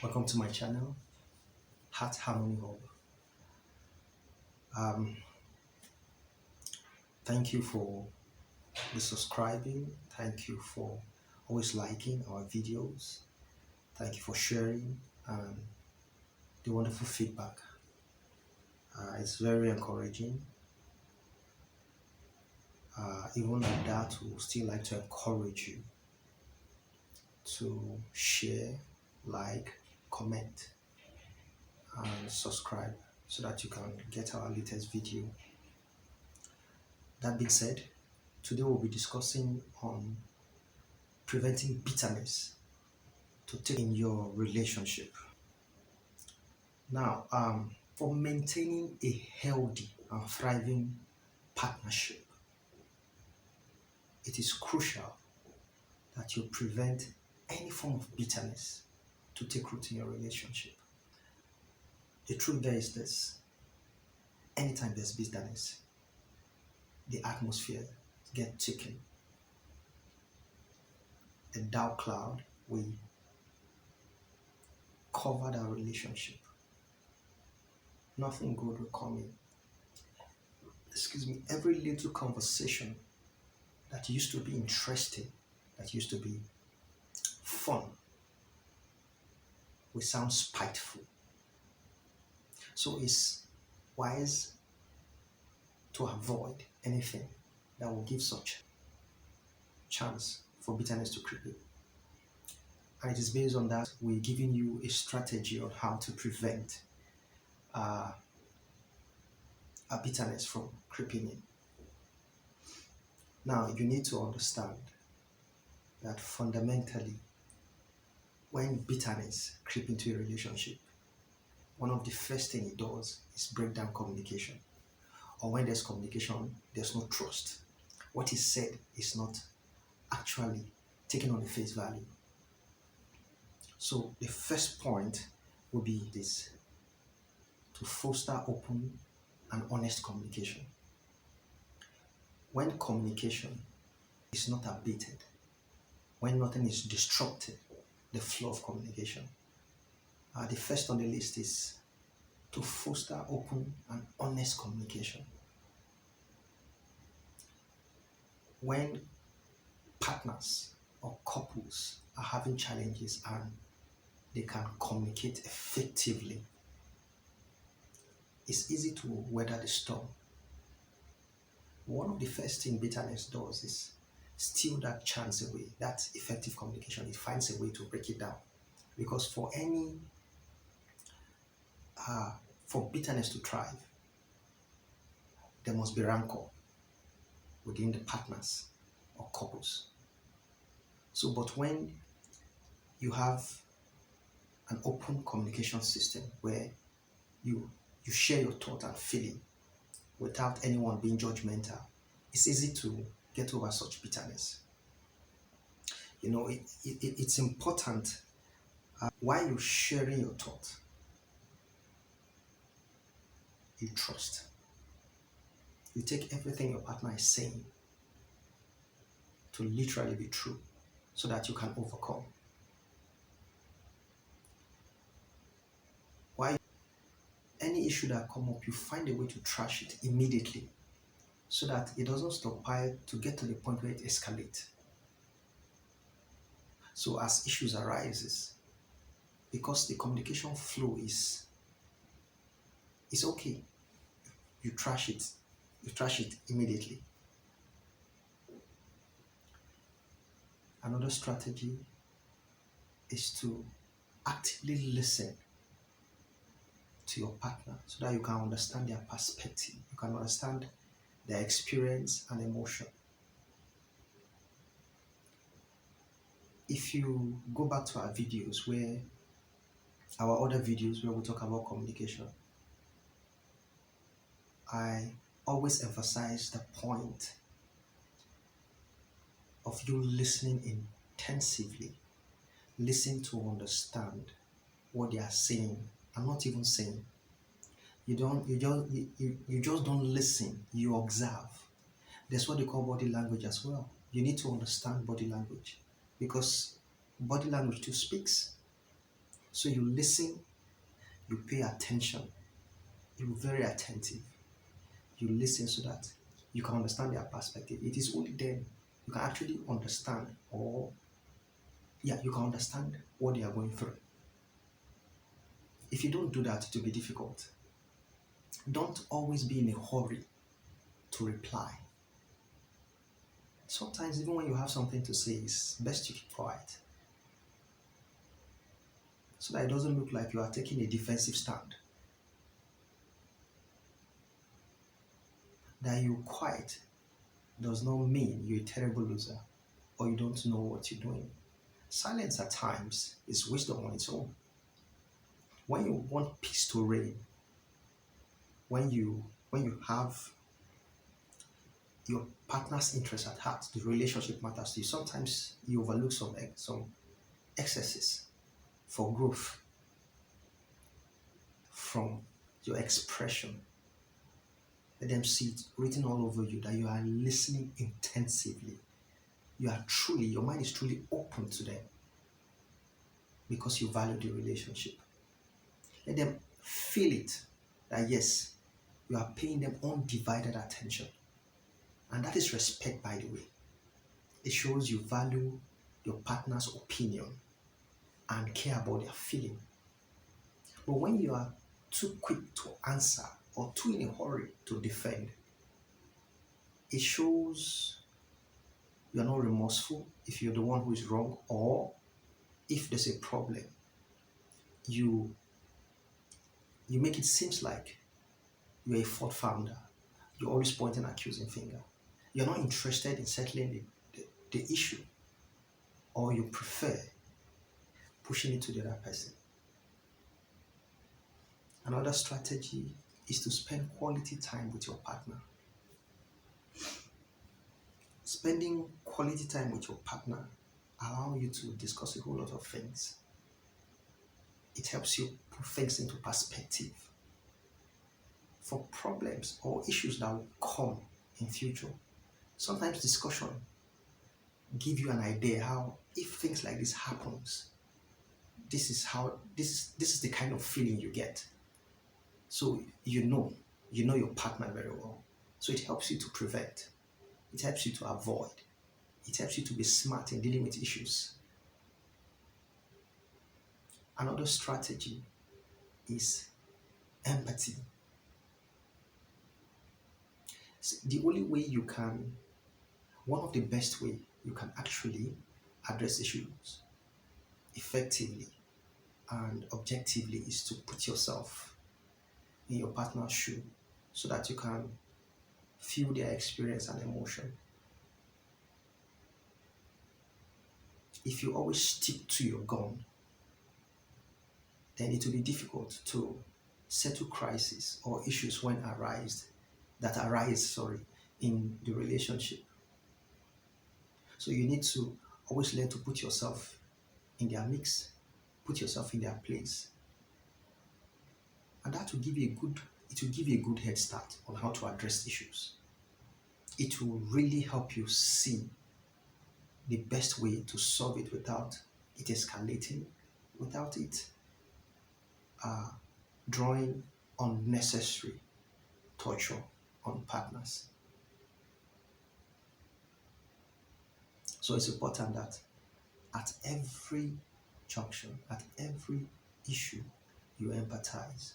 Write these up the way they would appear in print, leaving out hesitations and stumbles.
Welcome to my channel, Heart Harmony Hub. Um, Thank you for the subscribing. Thank you for always liking our videos. Thank you for sharing and the wonderful feedback. It's very encouraging. Even like that, we would still like to encourage you to share, like, comment, and subscribe so that you can get our latest video. That being said, today we'll be discussing on preventing bitterness to take in your relationship. Now, for maintaining a healthy and thriving partnership, it is crucial that you prevent any form of bitterness to take root in your relationship. The truth there is this: anytime there's bitterness, the atmosphere gets thickened. A dark cloud will cover that relationship. Nothing good will come in. Every little conversation that used to be interesting, that used to be fun, will sound spiteful. So it's wise to avoid anything that will give such chance for bitterness to creep in. And it is based on that we're giving you a strategy on how to prevent a bitterness from creeping in. Now, you need to understand that fundamentally, when bitterness creeps into a relationship, one of the first things it does is break down communication. Or when there's communication, there's no trust. What is said is not actually taken on the face value. So the first point will be this: to foster open and honest communication. When communication is not abated, when nothing is disrupted, the flow of communication, the first on the list is to foster open and honest communication. When partners or couples are having challenges and they can communicate effectively, it's easy to weather the storm. One of the first things bitterness does is steal that chance away, that effective communication. It finds a way to break it down. Because for bitterness to thrive, there must be rancor within the partners or couples. So, but when you have an open communication system where you share your thought and feeling without anyone being judgmental, it's easy to get over such bitterness. It's important while you're sharing your thought, you trust. You take everything your partner is saying to literally be true so that you can overcome. Why? Any issue that come up, you find a way to trash it immediately so that it doesn't stockpile to get to the point where it escalates. So as issues arises, because the communication flow is okay, you trash it immediately. Another strategy is to actively listen to your partner so that you can understand their perspective, you can understand their experience and emotion. If you go back to our other videos where we talk about communication, I always emphasize the point of you listening intensively. Listen to understand what they are saying and not even saying. You just don't listen, you observe. That's what they call body language as well. You need to understand body language because body language too speaks. So you listen, you pay attention, you're very attentive. You listen so that you can understand their perspective. It is only then you can actually understand, or yeah, you can understand what they are going through. If you don't do that, it will be difficult. Don't always be in a hurry to reply. Sometimes, even when you have something to say, it's best you keep quiet so that it doesn't look like you are taking a defensive stand. That you're quiet does not mean you're a terrible loser or you don't know what you're doing. Silence at times is wisdom on its own. When you want peace to reign, when you have your partner's interest at heart, the relationship matters to you. Sometimes you overlook some excesses for growth from your expression. Let them see it written all over you that you are listening intensively. Your mind is truly open to them because you value the relationship. Let them feel it that yes, you are paying them undivided attention. And that is respect, by the way. It shows you value your partner's opinion and care about their feeling. But when you are too quick to answer or too in a hurry to defend, it shows you're not remorseful if you're the one who is wrong, or if there's a problem, you you make it seems like you're a fault founder. You're always pointing accusing finger. You're not interested in settling the issue, or you prefer pushing it to the other person. Another strategy is to spend quality time with your partner. Spending quality time with your partner allows you to discuss a whole lot of things. It helps you put things into perspective for problems or issues that will come in future. Sometimes discussion give you an idea how, if things like this happens, this is the kind of feeling you get. So you know your partner very well. So it helps you to prevent, it helps you to avoid, it helps you to be smart in dealing with issues. Another strategy is empathy. The only way you can, one of the best way you can actually address issues effectively and objectively is to put yourself in your partner's shoe so that you can feel their experience and emotion. If you always stick to your gun, then it will be difficult to settle crises or issues when arise in the relationship. So you need to always learn to put yourself in their mix, put yourself in their place. And that will give you a good head start on how to address issues. It will really help you see the best way to solve it without it escalating, without it drawing unnecessary torture on partners. So it's important that at every junction, at every issue, you empathize.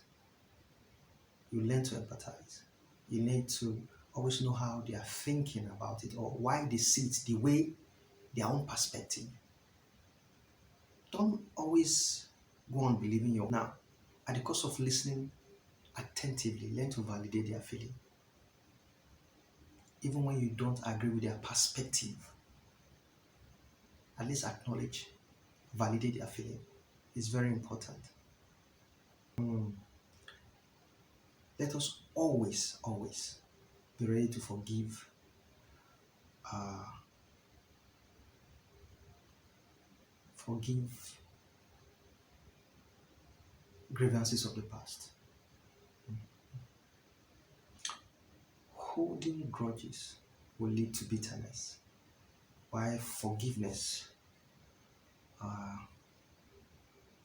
You learn to empathize. You need to always know how they are thinking about it or why they see it the way, their own perspective. Don't always go on believing your. Now, at the cost of listening attentively, learn to validate their feeling. Even when you don't agree with their perspective, at least acknowledge, validate their feeling. It's very important. Let us always be ready to uh, forgive grievances of the past. Holding grudges will lead to bitterness, while forgiveness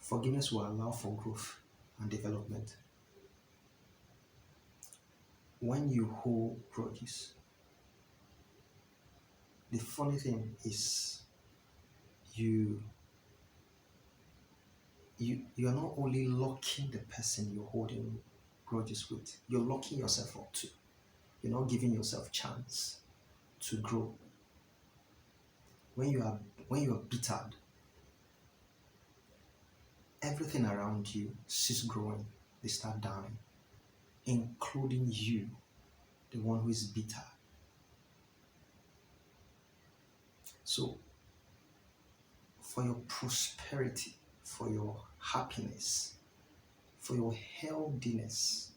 Forgiveness will allow for growth and development. When you hold grudges, the funny thing is you you are not only locking the person you're holding grudges with, you're locking yourself up too. You're not giving yourself chance to grow. When you are when you are bittered, everything around you ceases growing. They start dying, including you, the one who is bitter. So for your prosperity, for your happiness, for your healthiness,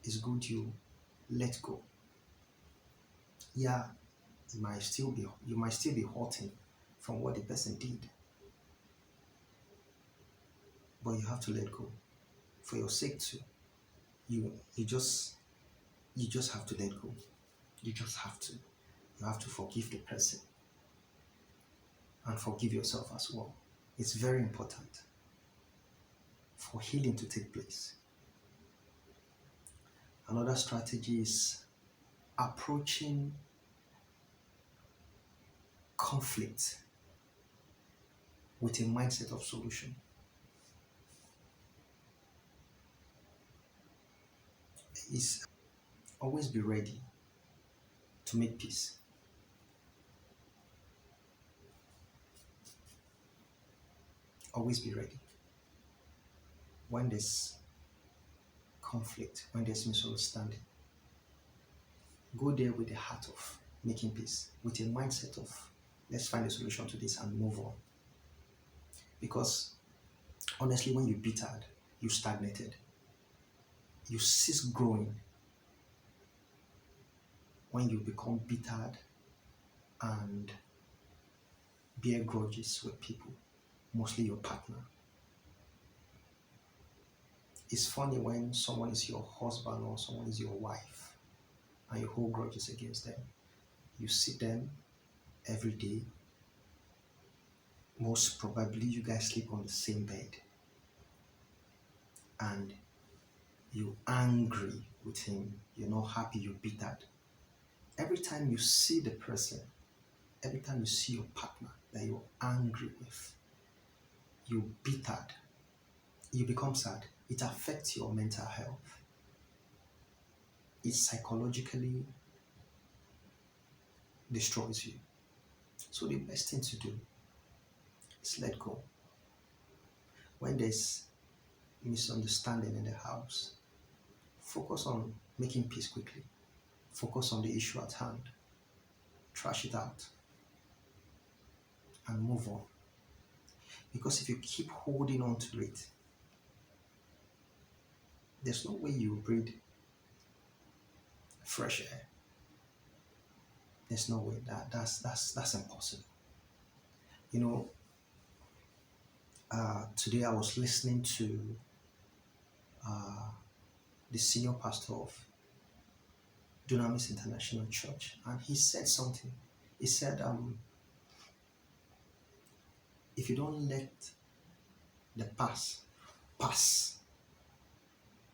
it's good you let go. Yeah, you might still be hurting from what the person did, but you have to let go for your sake too. You you just you just have to let go. You just have to. You have to forgive the person and forgive yourself as well. It's very important for healing to take place. Another strategy is approaching conflict with a mindset of solution. Is always be ready to make peace. Always be ready. When there's conflict, when there's misunderstanding, go there with the heart of making peace, with a mindset of let's find a solution to this and move on. Because honestly, when you bittered, you stagnated, you cease growing. When you become bittered and bear grudges with people, mostly your partner. It's funny when someone is your husband or someone is your wife and you hold grudges against them. You see them every day. Most probably, you guys sleep on the same bed and you're angry with him. You're not happy, you're bittered. Every time you see the person, every time you see your partner that you're angry with, you're bittered, you become sad. It affects your mental health. It psychologically destroys you. So the best thing to do is let go. When there's misunderstanding in the house, focus on making peace quickly. Focus on the issue at hand. Trash it out and move on. Because if you keep holding on to it, there's no way you breathe fresh air. There's no way that's impossible. You know, today I was listening to the senior pastor of Dunamis International Church, and he said something. He said, if you don't let the past pass,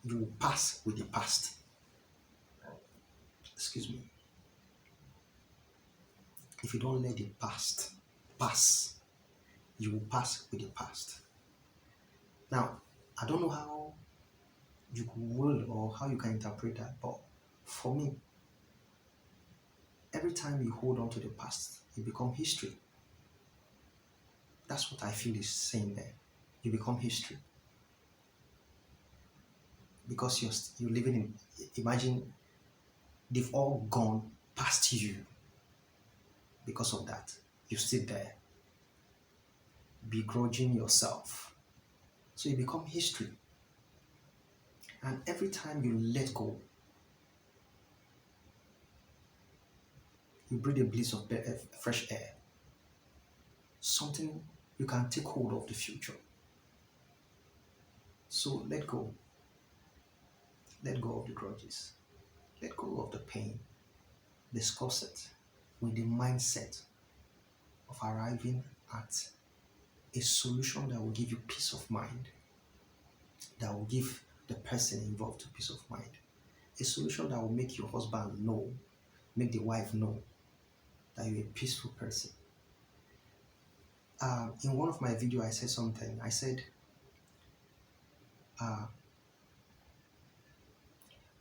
you will pass with the past. Excuse me. If you don't let the past pass, you will pass with the past. Now, I don't know how you will or how you can interpret that, but for me, every time you hold on to the past, you become history. That's what I feel is saying there. You become history because you're living in. Imagine they've all gone past you. Because of that, you sit there, begrudging yourself. So you become history. And every time you let go, you breathe a breeze of fresh air. Something you can take hold of the future. So let go. Let go of the grudges. Let go of the pain. Discuss it with the mindset of arriving at a solution that will give you peace of mind, that will give the person involved peace of mind, a solution that will make your husband know, make the wife know that you're a peaceful person. In one of my videos, I said something. I said, uh,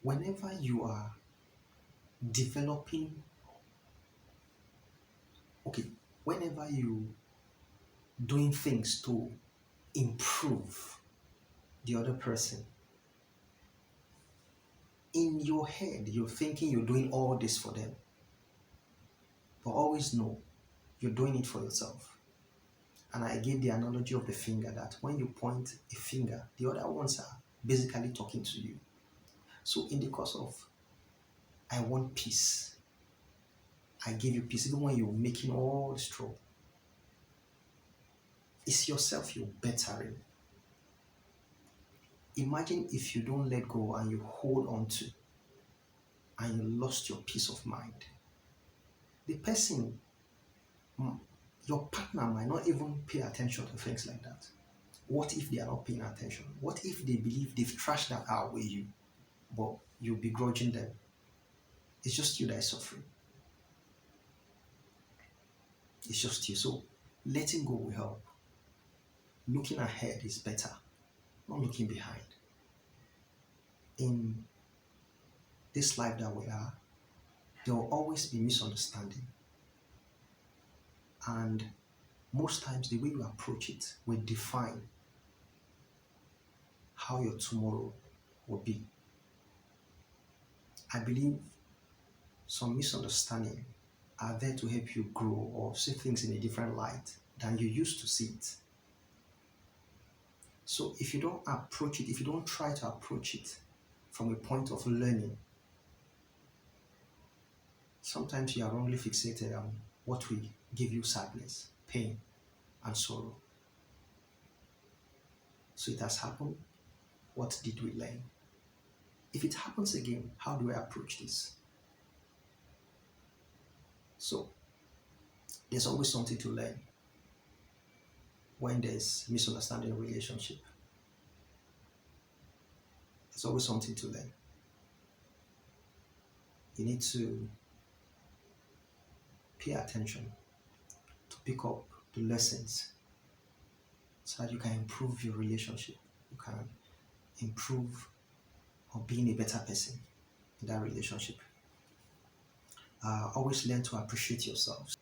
whenever you are developing, okay, whenever you doing things to improve the other person, in your head, you're thinking you're doing all this for them, but always know you're doing it for yourself. And I gave the analogy of the finger, that when you point a finger, the other ones are basically talking to you. So in the course of, I want peace, I give you peace, even when you're making all the trouble, it's yourself you're bettering. Imagine if you don't let go and you hold on to, and you lost your peace of mind. The person, your partner might not even pay attention to things like that. What if they are not paying attention? What if they believe they've trashed that out with you, but you're begrudging them? It's just you that is suffering. It's just you. So letting go will help. Looking ahead is better, not looking behind. In this life that we are, there will always be misunderstanding. And most times, the way you approach it will define how your tomorrow will be. I believe some misunderstanding are there to help you grow or see things in a different light than you used to see it. So if you don't approach it, if you don't try to approach it from a point of learning, sometimes you are wrongly fixated on what will give you sadness, pain, and sorrow. So it has happened. What did we learn? If it happens again, how do I approach this? So there's always something to learn when there's misunderstanding in a relationship. There's always something to learn. You need to pay attention to pick up the lessons so that you can improve your relationship. You can improve or being a better person in that relationship. Always learn to appreciate yourself.